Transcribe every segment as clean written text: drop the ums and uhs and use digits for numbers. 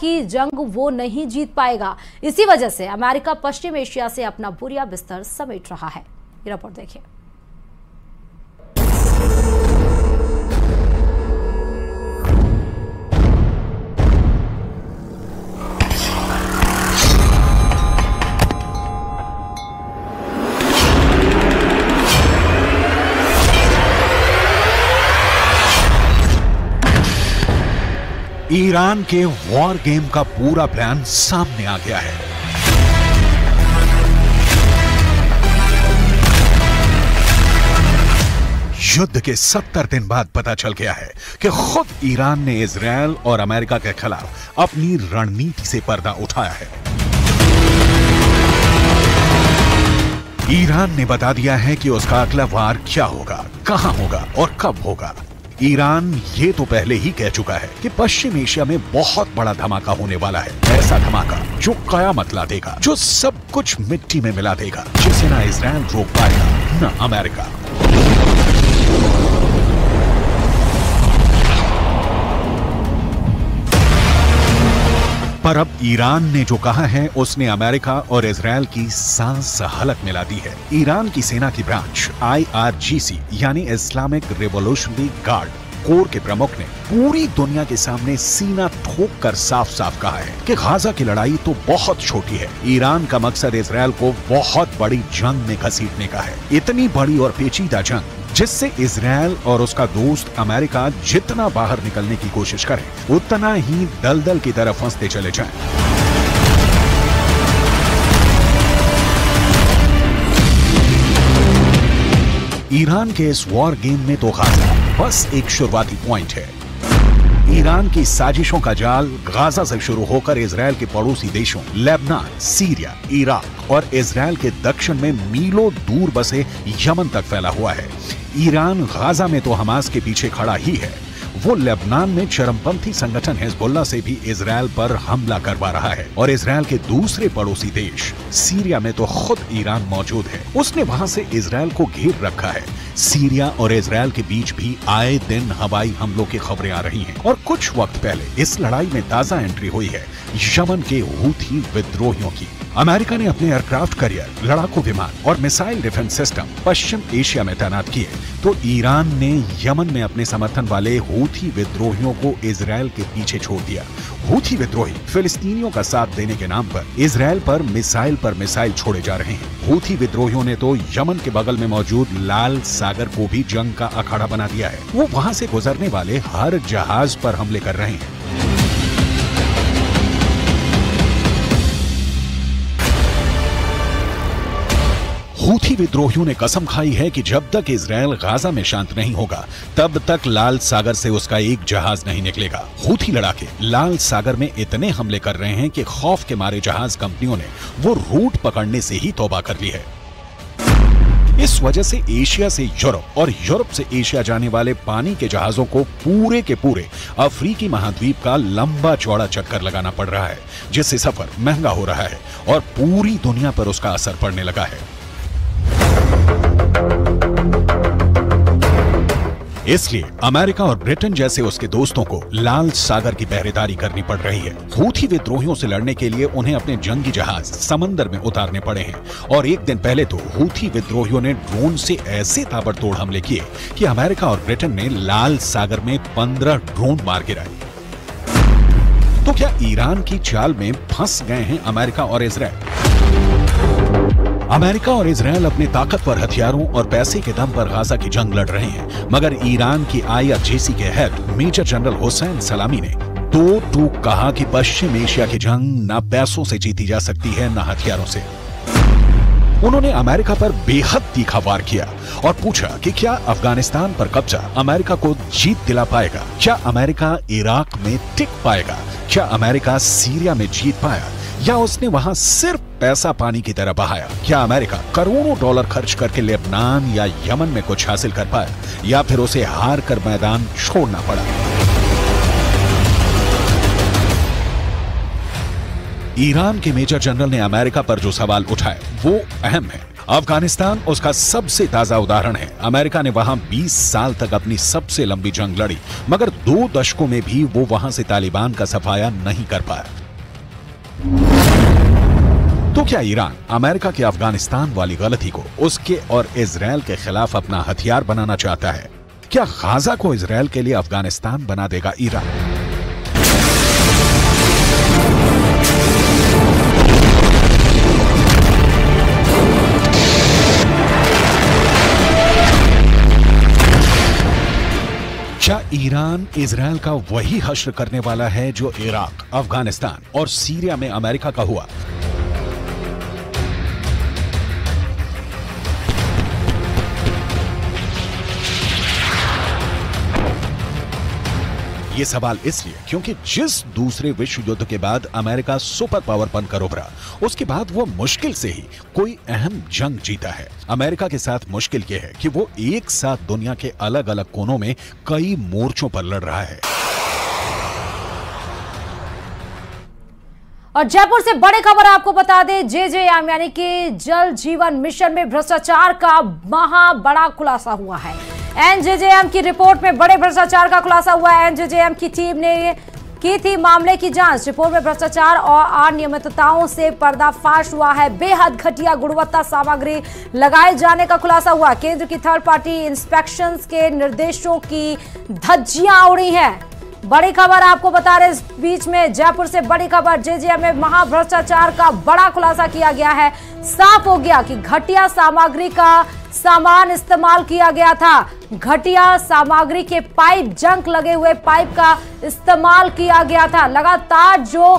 की जंग वो नहीं जीत पाएगा। इसी वजह से अमेरिका पश्चिम एशिया से अपना बोरिया बिस्तर समेट रहा है। ये रिपोर्ट देखिए। ईरान के वॉर गेम का पूरा प्लान सामने आ गया है। युद्ध के 70 दिन बाद पता चल गया है कि खुद ईरान ने इजरायल और अमेरिका के खिलाफ अपनी रणनीति से पर्दा उठाया है। ईरान ने बता दिया है कि उसका अगला वार क्या होगा, कहां होगा और कब होगा। ईरान ये तो पहले ही कह चुका है कि पश्चिम एशिया में बहुत बड़ा धमाका होने वाला है। ऐसा धमाका जो कयामत ला देगा, जो सब कुछ मिट्टी में मिला देगा, जिसे ना इजरायल रोक पाएगा ना अमेरिका। पर अब ईरान ने जो कहा है उसने अमेरिका और इजरायल की सांस हलक मिला दी है। ईरान की सेना की ब्रांच IRGC यानी इस्लामिक रिवॉल्यूशनरी गार्ड कोर के प्रमुख ने पूरी दुनिया के सामने सीना ठोक कर साफ साफ कहा है कि गाजा की लड़ाई तो बहुत छोटी है। ईरान का मकसद इजरायल को बहुत बड़ी जंग में घसीटने का है। इतनी बड़ी और पेचीदा जंग जिससे इजरायल और उसका दोस्त अमेरिका जितना बाहर निकलने की कोशिश करें उतना ही दलदल की तरफ फंसते चले जाएं। ईरान के इस वॉर गेम में तो गाजा बस एक शुरुआती पॉइंट है। ईरान की साजिशों का जाल गाजा से शुरू होकर इजरायल के पड़ोसी देशों लेबनान, सीरिया, इराक और इजरायल के दक्षिण में मीलों दूर बसे यमन तक फैला हुआ है। ईरान गाजा में तो हमास के पीछे खड़ा ही है। वो लेबनान में चरमपंथी संगठन हिजबुल्लाह से भी इजरायल पर हमला करवा रहा है और इजरायल के दूसरे पड़ोसी देश सीरिया में तो खुद ईरान मौजूद है। उसने वहां से इजरायल को घेर रखा है। सीरिया और इजरायल के बीच भी आए दिन हवाई हमलों की खबरें आ रही हैं और कुछ वक्त पहले इस लड़ाई में ताजा एंट्री हुई है यमन के हूथी विद्रोहियों की। अमेरिका ने अपने एयरक्राफ्ट कैरियर, लड़ाकू विमान और मिसाइल डिफेंस सिस्टम पश्चिम एशिया में तैनात किए तो ईरान ने यमन में अपने समर्थन वाले हूथी विद्रोहियों को इजरायल के पीछे छोड़ दिया। हूथी विद्रोही फिलिस्तीनियों का साथ देने के नाम पर इजरायल पर मिसाइल छोड़े जा रहे हैं। हूथी विद्रोहियों ने तो यमन के बगल में मौजूद लाल सागर को भी जंग का अखाड़ा बना दिया है। वो वहां से गुजरने वाले हर जहाज पर हमले कर रहे हैं। हूथी विद्रोहियों ने कसम खाई है कि जब तक इजरायल गाजा में शांत नहीं होगा तब तक लाल सागर से उसका एक जहाज नहीं निकलेगा। हूथी लड़ाके लाल सागर में इतने हमले कर रहे हैं कि खौफ के मारे जहाज कंपनियों ने वो रूट पकड़ने से ही तौबा कर ली है। इस वजह से एशिया से यूरोप और यूरोप से एशिया जाने वाले पानी के जहाजों को पूरे के पूरे अफ्रीकी महाद्वीप का लंबा चौड़ा चक्कर लगाना पड़ रहा है, जिससे सफर महंगा हो रहा है और पूरी दुनिया पर उसका असर पड़ने लगा है। इसलिए अमेरिका और ब्रिटेन जैसे उसके दोस्तों को लाल सागर की पहरेदारी करनी पड़ रही है। हूथी विद्रोहियों से लड़ने के लिए उन्हें अपने जंगी जहाज समंदर में उतारने पड़े हैं और एक दिन पहले तो हूथी विद्रोहियों ने ड्रोन से ऐसे ताबड़तोड़ हमले किए कि अमेरिका और ब्रिटेन ने लाल सागर में 15 ड्रोन मार गिराए। तो क्या ईरान की चाल में फंस गए हैं अमेरिका और इजरायल? अमेरिका और इजरायल अपने ताकतवर हथियारों और पैसे के दम पर गाजा की जंग लड़ रहे हैं, मगर ईरान की IRGC के हेड मेजर जनरल हुसैन सलामी ने दो टूक कहा कि पश्चिम एशिया की जंग न पैसों से जीती जा सकती है न हथियारों से। उन्होंने अमेरिका पर बेहद तीखा वार किया और पूछा कि क्या अफगानिस्तान पर कब्जा अमेरिका को जीत दिला पाएगा? क्या अमेरिका इराक में टिक पाएगा? क्या अमेरिका सीरिया में जीत पाया या उसने वहां सिर्फ पैसा पानी की तरह बहाया? क्या अमेरिका करोड़ों डॉलर खर्च करके लेबनान या यमन में कुछ हासिल कर पाया या फिर उसे हार कर मैदान छोड़ना पड़ा? ईरान के मेजर जनरल ने अमेरिका पर जो सवाल उठाए वो अहम है। अफगानिस्तान उसका सबसे ताजा उदाहरण है। अमेरिका ने वहां 20 साल तक अपनी सबसे लंबी जंग लड़ी, मगर 2 दशकों में भी वो वहां से तालिबान का सफाया नहीं कर पाया। तो क्या ईरान अमेरिका के अफगानिस्तान वाली गलती को उसके और इजरायल के खिलाफ अपना हथियार बनाना चाहता है? क्या गाजा को इजरायल के लिए अफगानिस्तान बना देगा ईरान? क्या ईरान इजरायल का वही हश्र करने वाला है जो इराक, अफगानिस्तान और सीरिया में अमेरिका का हुआ? ये सवाल इसलिए क्योंकि जिस दूसरे विश्व युद्ध के बाद अमेरिका सुपर पावर बनकर उभरा, उसके बाद वो मुश्किल से ही कोई अहम जंग जीता है। अमेरिका के साथ मुश्किल ये है कि वो एक साथ दुनिया के अलग अलग कोनों में कई मोर्चों पर लड़ रहा है। और जयपुर से बड़ी खबर आपको बता दें, जेजेएम यानी कि जल जीवन मिशन में भ्रष्टाचार का महा बड़ा खुलासा हुआ है। एनजेजेएम की रिपोर्ट में बड़े भ्रष्टाचार का खुलासा हुआ है। एनजेजेएम की टीम ने की थी मामले की जांच। रिपोर्ट में भ्रष्टाचार और अनियमितताओं से पर्दाफाश हुआ है। बेहद घटिया गुणवत्ता सामग्री लगाए जाने का खुलासा हुआ। केंद्र की थर्ड पार्टी इंस्पेक्शंस के निर्देशों की धज्जियां उड़ी हैं। बड़ी खबर आपको बता रहे, इस बीच में जयपुर से बड़ी खबर, जेजेएम में महाभ्रष्टाचार का बड़ा खुलासा किया गया है। साफ हो गया कि घटिया सामग्री का सामान इस्तेमाल किया गया था। घटिया सामग्री के पाइप, जंक लगे हुए पाइप का इस्तेमाल किया गया था। लगातार जो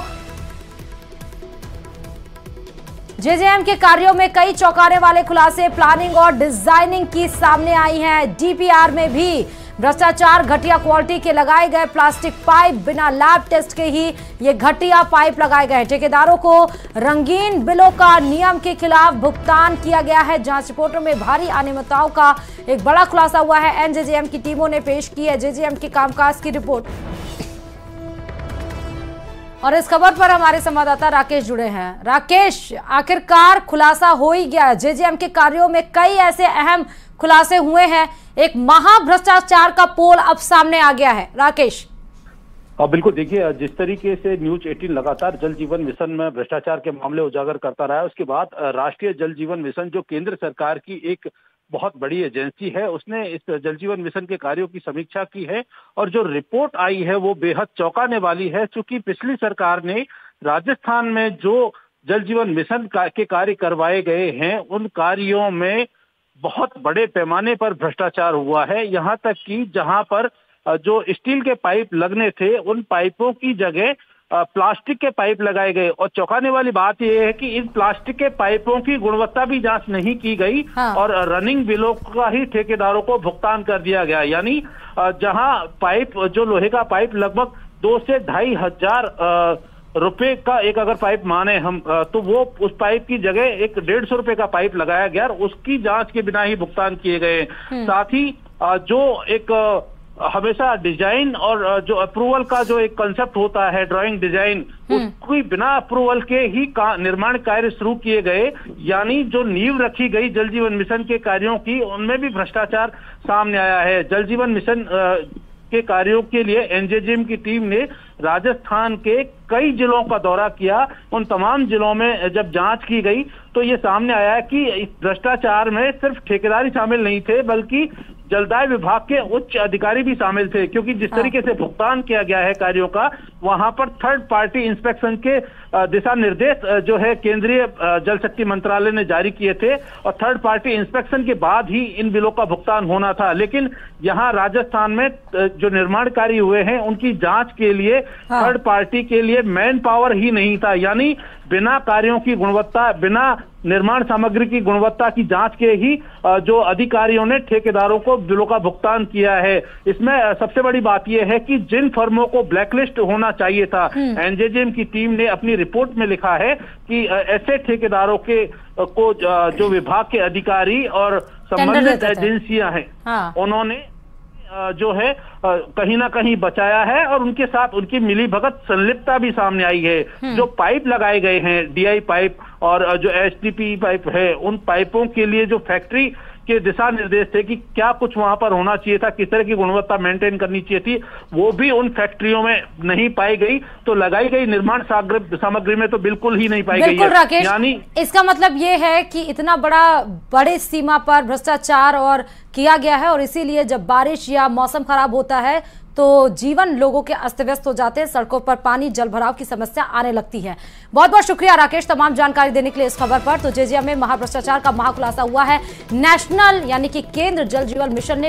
जेजेएम के कार्यों में कई चौंकाने वाले खुलासे प्लानिंग और डिजाइनिंग की सामने आई हैं। डीपीआर में भी भ्रष्टाचार, घटिया क्वालिटी के लगाए गए प्लास्टिक पाइप, बिना लैब टेस्ट के ही ये घटिया पाइप लगाए गए। ठेकेदारों को रंगीन बिलों का नियम के खिलाफ भुगतान किया गया है। जांच रिपोर्टों में भारी अनियमितताओं का एक बड़ा खुलासा हुआ है। एनजेजेएम की टीमों ने पेश की है जेजेएम के कामकाज की रिपोर्ट। और इस खबर पर हमारे संवाददाता राकेश जुड़े हैं। राकेश, आखिरकार खुलासा हो ही गया। जेजेएम के कार्यों में कई ऐसे अहम खुलासे हुए हैं। एक महाभ्रष्टाचार का पोल अब सामने आ गया है। राकेश, बिल्कुल, देखिए जिस तरीके से न्यूज 18 लगातार जल जीवन मिशन में भ्रष्टाचार के मामले उजागर करता रहा है, उसके बाद राष्ट्रीय जल जीवन मिशन जो केंद्र सरकार की एक बहुत बड़ी एजेंसी है, उसने इस जल जीवन मिशन के कार्यों की समीक्षा की है और जो रिपोर्ट आई है वो बेहद चौंकाने वाली है। चूंकि पिछली सरकार ने राजस्थान में जो जल जीवन मिशन के कार्य करवाए गए हैं, उन कार्यों में बहुत बड़े पैमाने पर भ्रष्टाचार हुआ है। यहाँ तक कि जहां पर जो स्टील के पाइप लगने थे, उन पाइपों की जगह प्लास्टिक के पाइप लगाए गए। और चौंकाने वाली बात यह है कि इन प्लास्टिक के पाइपों की गुणवत्ता भी जांच नहीं की गई। हाँ। और रनिंग बिलों का ही ठेकेदारों को भुगतान कर दिया गया। यानी जहां पाइप, जो लोहे का पाइप लगभग 2 से 2.5 हजार रुपए का एक अगर पाइप माने हम, तो वो उस पाइप की जगह एक 150 रुपए का पाइप लगाया गया और उसकी जांच के बिना ही भुगतान किए गए। साथ ही जो एक हमेशा डिजाइन और जो अप्रूवल का जो एक कंसेप्ट होता है, ड्राइंग डिजाइन, उसकी बिना अप्रूवल के ही निर्माण कार्य शुरू किए गए। यानी जो नींव रखी गई जल जीवन मिशन के कार्यों की, उनमें भी भ्रष्टाचार सामने आया है। जल जीवन मिशन के कार्यों के लिए एनजेजेएम की टीम ने राजस्थान के कई जिलों का दौरा किया। उन तमाम जिलों में जब जांच की गई तो ये सामने आया कि इस भ्रष्टाचार में सिर्फ ठेकेदार ही शामिल नहीं थे, बल्कि जलदाय विभाग के उच्च अधिकारी भी शामिल थे। क्योंकि जिस तरीके से भुगतान किया गया है कार्यों का, वहां पर थर्ड पार्टी इंस्पेक्शन के दिशा निर्देश जो है केंद्रीय जल शक्ति मंत्रालय ने जारी किए थे और थर्ड पार्टी इंस्पेक्शन के बाद ही इन बिलों का भुगतान होना था। लेकिन यहाँ राजस्थान में जो निर्माण कार्य हुए हैं, उनकी जांच के लिए थर्ड पार्टी के लिए मैन पावर ही नहीं था। यानी बिना कार्यों की गुणवत्ता, बिना निर्माण सामग्री की गुणवत्ता की जांच के ही जो अधिकारियों ने ठेकेदारों को बिलों का भुगतान किया है। इसमें सबसे बड़ी बात यह है कि जिन फर्मों को ब्लैकलिस्ट होना चाहिए था, एनजेजेएम की टीम ने अपनी रिपोर्ट में लिखा है कि ऐसे ठेकेदारों के को जो विभाग के अधिकारी और संबंधित एजेंसियां हैं, उन्होंने जो है कहीं ना कहीं बचाया है और उनके साथ उनकी मिलीभगत संलिप्तता भी सामने आई है। जो पाइप लगाए गए हैं, डीआई पाइप और जो एचडीपी पाइप है, उन पाइपों के लिए जो फैक्ट्री के दिशा निर्देश थे कि क्या कुछ वहां पर होना चाहिए था, किस तरह की गुणवत्ता मेंटेन करनी चाहिए थी, वो भी उन फैक्ट्रियों में नहीं पाई गई। तो लगाई गई निर्माण सामग्री में तो बिल्कुल ही नहीं पाई गई है। राकेश, यानी इसका मतलब ये है कि इतना बड़े सीमा पर भ्रष्टाचार और किया गया है और इसीलिए जब बारिश या मौसम खराब होता है तो जीवन लोगों के अस्त व्यस्त हो जाते हैं, सड़कों पर पानी जल भराव की समस्या आने लगती है। बहुत बहुत शुक्रिया राकेश तमाम जानकारी देने के लिए इस खबर पर। तो जेजेएम में महाभ्रष्टाचार का महाखुलासा हुआ है। नेशनल यानी कि केंद्र जल जीवन मिशन ने